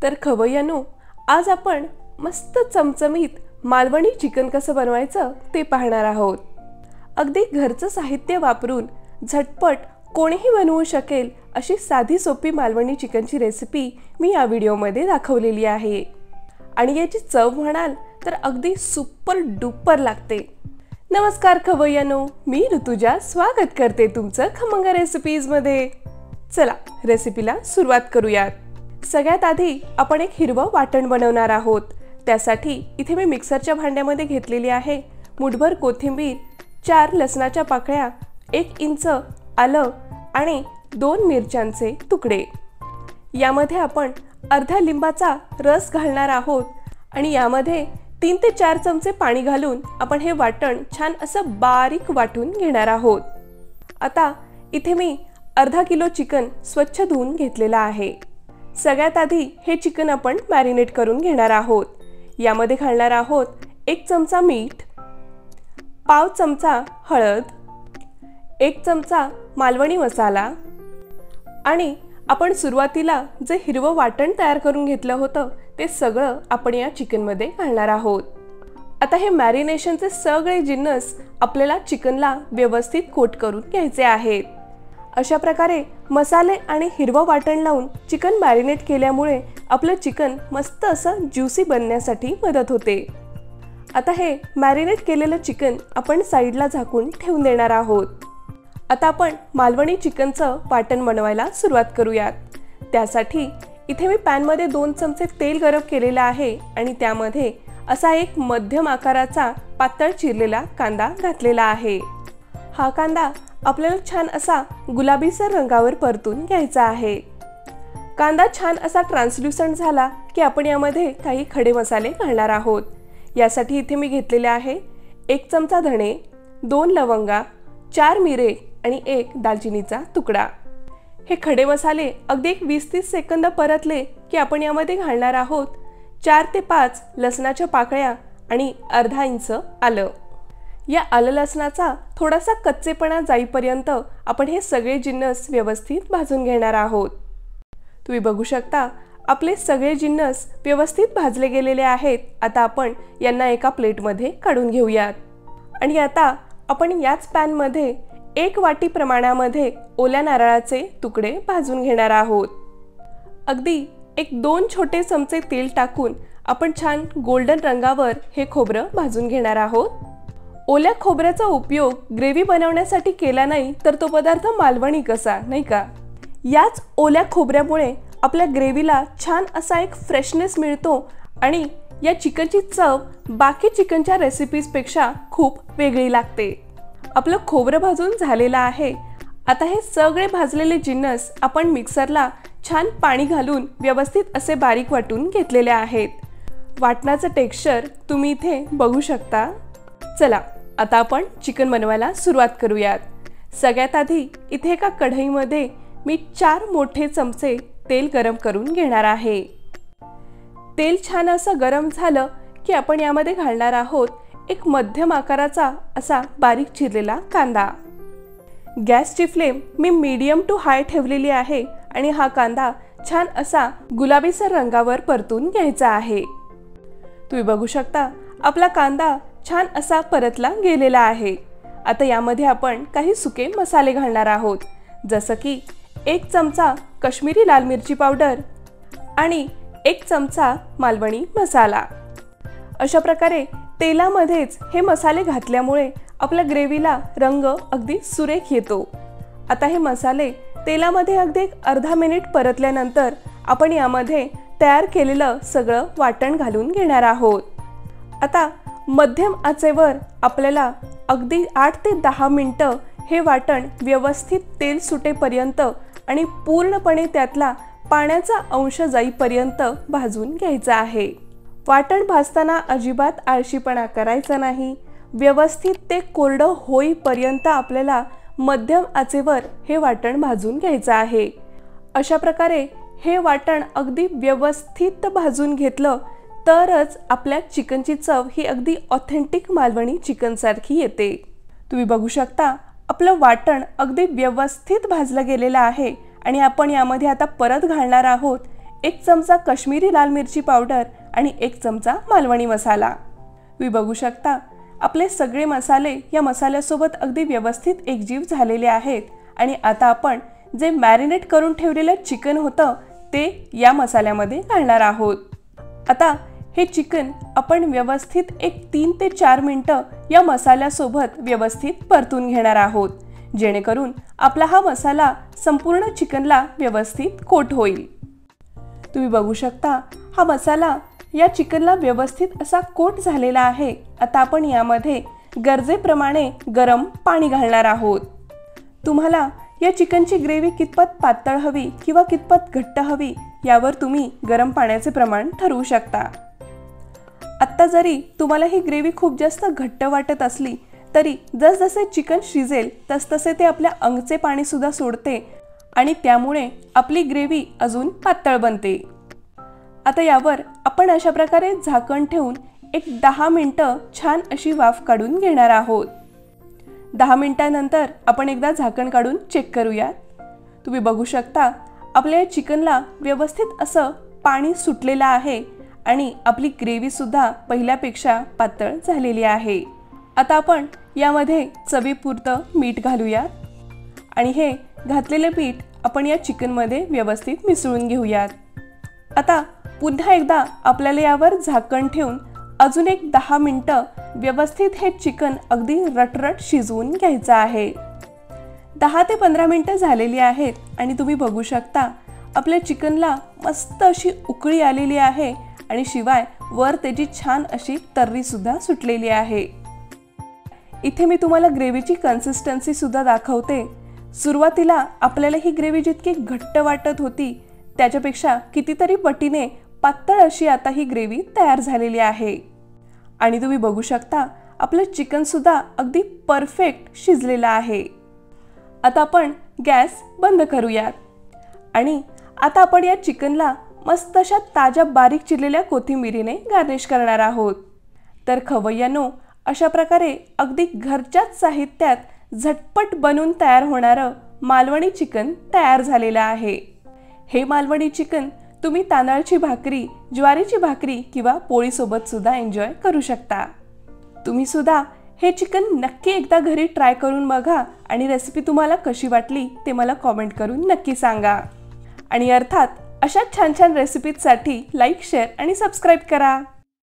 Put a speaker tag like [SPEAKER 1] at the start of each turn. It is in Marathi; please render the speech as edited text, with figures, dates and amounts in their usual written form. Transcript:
[SPEAKER 1] तर खवय्यांनो, आज आपण मस्त चमचमीत मालवणी चिकन कसं बनवायचं ते पाहणार आहोत। अगदी घरचं साहित्य वापरून झटपट कोणीही बनवू शकेल अशी साधी सोपी मालवणी चिकनची रेसिपी मी या व्हिडिओमध्ये दाखवलेली आहे आणि याची चव म्हणाल तर अगदी सुपर डुपर लागते। नमस्कार खवय्यांनो, मी ऋतुजा स्वागत करते तुमचं खमंग रेसिपीज मध्ये। चला रेसिपीला सुरुवात करूयात। सगळ्यात आधी आपण एक हिरवं वाटण बनवणार आहोत। त्यासाठी इथे मी मिक्सरच्या भांड्यामध्ये घेतलेली आहे मुठभर कोथिंबीर, 4 लसणाच्या पाकळ्या, 1 इंच आलं आणि 2 मिरच्यांचे तुकडे। यामध्ये आपण अर्धा लिंबाचा रस घालणार आहोत आणि यामध्ये 3 ते 4 चमचे पाणी घालून आपण हे वाटण छान असं बारीक वाटून घेणार आहोत। आता इथे मी अर्धा किलो चिकन स्वच्छ धुवून घेतलेला आहे। सगळ्यात आधी हे चिकन आपण मॅरिनेट करून घेणार आहोत। यामध्ये घालणार आहोत 1 चमचा मीठ, पाव चमचा हळद, 1 चमचा मालवणी मसाला आणि आपण सुरुवातीला जे हिरवं वाटण तयार करून घेतलं होतं ते सगळं आपण या चिकन मध्ये घालणार आहोत। आता हे मॅरिनेशनचे सगळे जिन्नस आपल्याला चिकनला व्यवस्थित कोट करून घ्यायचे आहेत। अशा प्रकारे मसाले आणि हिरवं वाटण लावून चिकन मॅरिनेट केल्यामुळे आपलं चिकन मस्त असं ज्युसी बनण्यासाठी मदत होते। आता हे मॅरिनेट केलेलं चिकन आपण साईडला झाकून ठेवून देणार आहोत। आता आपण मालवणी चिकनचं वाटण बनवायला सुरुवात करूयात। त्यासाठी इथे मी पॅन मध्ये 2 चमचे तेल गरम केलेलं आहे आणि त्यामध्ये असा एक मध्यम आकाराचा पातळ चिरलेला कांदा घातलेला आहे। हा कांदा आपल्याला छान असा गुलाबीसर रंगावर परतून घ्यायचा आहे। कांदा छान असा ट्रान्सल्युसंट झाला की आपण यामध्ये काही खडे मसाले घालणार आहोत। यासाठी इथे मी घेतलेले आहे 1 चमचा धणे, 2 लवंगा, 4 मिरे आणि 1 दालचिनीचा तुकडा। हे खडे मसाले अगदी 20-30 सेकंद परतले की आपण यामध्ये घालणार आहोत 4 ते 5 लसणाच्या पाकळ्या आणि अर्धा इंच आलं। या आलं लसणाचा थोडासा कच्चेपणा जाईपर्यंत आपण हे सगळे जिन्नस व्यवस्थित भाजून घेणार आहोत। तुम्ही बघू शकता आपले सगळे जिन्नस व्यवस्थित भाजले गेलेले आहेत। आता आपण यांना एका प्लेटमध्ये काढून घेऊयात आणि आता आपण याच पॅन मध्ये 1 वाटी प्रमाणामध्ये ओल्या नारळाचे तुकडे भाजून घेणार आहोत। अगदी 1-2 छोटे चमचे तेल टाकून आपण छान गोल्डन रंगावर हे खोबरं भाजून घेणार आहोत। ओल्या खोबऱ्याचा उपयोग ग्रेव्ही बनवण्यासाठी केला नाही तर तो पदार्थ मालवणी कसा, नाही का? याच ओल्या खोबऱ्यामुळे आपल्या ग्रेव्हीला छान असा एक फ्रेशनेस मिळतो आणि या चिकनची चव बाकी चिकनच्या रेसिपीज पेक्षा खूप वेगळी लागते। आपलं खोबरं भाजून झालेलं आहे। आता हे सगळे भाजलेले जिन्नस आपण मिक्सरला छान पाणी घालून व्यवस्थित असे बारीक वाटून घेतलेले आहेत। वाटणाचं टेक्स्चर तुम्ही इथे बघू शकता। चला आता आपण चिकन बनवायला सुरुवात करूयात। सगळ्यात आधी इथे एका कढईमध्ये मी 4 मोठे चमचे तेल गरम करून घेणार आहे। तेल छान असं गरम झालं की आपण यामध्ये घालणार आहोत एक मध्यम आकाराचा असा बारीक चिरलेला कांदा। गॅसची फ्लेम मी मीडियम टू हाय ठेवलेली आहे आणि हा कांदा छान असा गुलाबीसर रंगावर परतून घ्यायचा आहे। तुम्ही बघू शकता आपला कांदा छान असा परतला गेलेला आहे। आता यामध्ये आपण काही सुके मसाले घालणार आहोत, जसं की 1 चमचा काश्मीरी लाल मिरची पावडर आणि 1 चमचा मालवणी मसाला। अशा प्रकारे तेलामध्येच हे मसाले घातल्यामुळे आपल्या ग्रेव्हीला रंग अगदी सुरेख येतो। आता हे मसाले तेलामध्ये अगदी अर्धा मिनिट परतल्यानंतर आपण यामध्ये तयार केलेलं सगळं वाटण घालून घेणार आहोत। आता मध्यम आचेवर आपल्याला अगदी 8 ते 10 मिनिटं हे वाटण व्यवस्थित तेल सुटेपर्यंत आणि पूर्णपणे त्यातला पाण्याचा अंश जाईपर्यंत भाजून घ्यायचं आहे। वाटण भाजताना अजिबात आळशीपणा करायचा नाही। व्यवस्थित ते कोरडं होईपर्यंत आपल्याला मध्यम आचेवर हे वाटण भाजून घ्यायचं आहे। अशा प्रकारे हे वाटण अगदी व्यवस्थित भाजून घेतलं तरच आपल्या चिकनची चव ही अगदी ऑथेंटिक मालवणी चिकन सारखी येते। तुम्ही बघू शकता आपलं वाटण अगदी व्यवस्थित भाजलं गेलेलं आहे आणि आपण यामध्ये आता परत घालणार आहोत 1 चमचा काश्मीरी लाल मिरची पावडर आणि 1 चमचा मालवणी मसाला। तुम्ही बघू शकता आपले सगळे मसाले या मसाल्यासोबत अगदी व्यवस्थित एकजीव झालेले आहेत आणि आता आपण जे मॅरिनेट करून ठेवलेलं चिकन होतं ते या मसाल्यामध्ये घालणार आहोत। आता हे चिकन आपण व्यवस्थित 3 ते 4 मिनिटं या मसाल्यासोबत व्यवस्थित परतून घेणार आहोत, जेणेकरून आपला हा मसाला संपूर्ण चिकनला व्यवस्थित कोट होईल। तुम्ही बघू शकता हा मसाला या चिकनला व्यवस्थित असा कोट झालेला आहे। आता आपण यामध्ये गरजेप्रमाणे गरम पाणी घालणार आहोत। तुम्हाला या चिकनची ग्रेव्ही कितपत पातळ हवी किंवा कितपत घट्ट हवी यावर तुम्ही गरम पाण्याचे प्रमाण ठरवू शकता। आता जरी तुम्हाला ही ग्रेव्ही खूप जास्त घट्ट वाटत असली तरी जसजसे चिकन शिजेल तसतसे ते आपल्या अंगचे पाणी सुद्धा सोडते आणि त्यामुळे आपली ग्रेव्ही अजून पातळ बनते। आता यावर आपण अशा प्रकारे झाकण ठेवून 10 मिनिटं छान अशी वाफ काढून घेणार आहोत। 10 मिनिटांनंतर आपण एकदा झाकण काढून चेक करूया। तुम्ही बघू शकता आपल्या चिकनला व्यवस्थित असं पाणी सुटलेलं आहे आणि आपली ग्रेव्ही सुद्धा पहिल्यापेक्षा पातळ झालेली आहे। आता आपण यामध्ये चवीपुरतं मीठ घालूया आणि हे घातलेले मीठ आपण या चिकनमध्ये व्यवस्थित मिसळून घेऊयात। आता पुन्हा एकदा आपल्याला यावर झाकण ठेवून अजून 10 मिनिटं व्यवस्थित हे चिकन अगदी रटरट शिजवून घ्यायचं आहे। 10 ते 15 मिनिटं झालेली आहेत आणि तुम्ही बघू शकता आपल्या चिकनला मस्त अशी उकळी आलेली आहे आणि शिवाय वर त्याची छान अशी तर्री सुद्धा सुटलेली आहे। इथे मी तुम्हाला ग्रेव्हीची कन्सिस्टन्सी सुद्धा दाखवते। सुरुवातीला आपल्याला ही ग्रेव्ही जितकी घट्ट वाटत होती त्याच्यापेक्षा कितीतरी पटीने पातळ अशी आता ही ग्रेव्ही तयार झालेली आहे आणि तुम्ही बघू शकता आपलं चिकन सुद्धा अगदी परफेक्ट शिजलेलं आहे। आता आपण गॅस बंद करूयात आणि आता आपण या चिकनला मस्त अशा ताज्या बारीक चिरलेल्या कोथिंबीरीने गार्निश करणार आहोत। तर खवय्यांनो, अशा प्रकारे अगदी घरच्याच साहित्यात झटपट बनून तयार होणारं मालवणी चिकन तयार झालेलं आहे। हे मालवणी चिकन तुम्ही तांदळाची भाकरी, ज्वारीची भाकरी किंवा पोळीसोबत सुद्धा एन्जॉय करू शकता। तुम्ही सुद्धा हे चिकन नक्की एकदा घरी ट्राय करून बघा आणि रेसिपी तुम्हाला कशी वाटली ते मला कमेंट करून नक्की सांगा। आणि अर्थात अशा छान छान रेसिपीजसाठी लाईक, शेअर आणि सबस्क्राईब करा।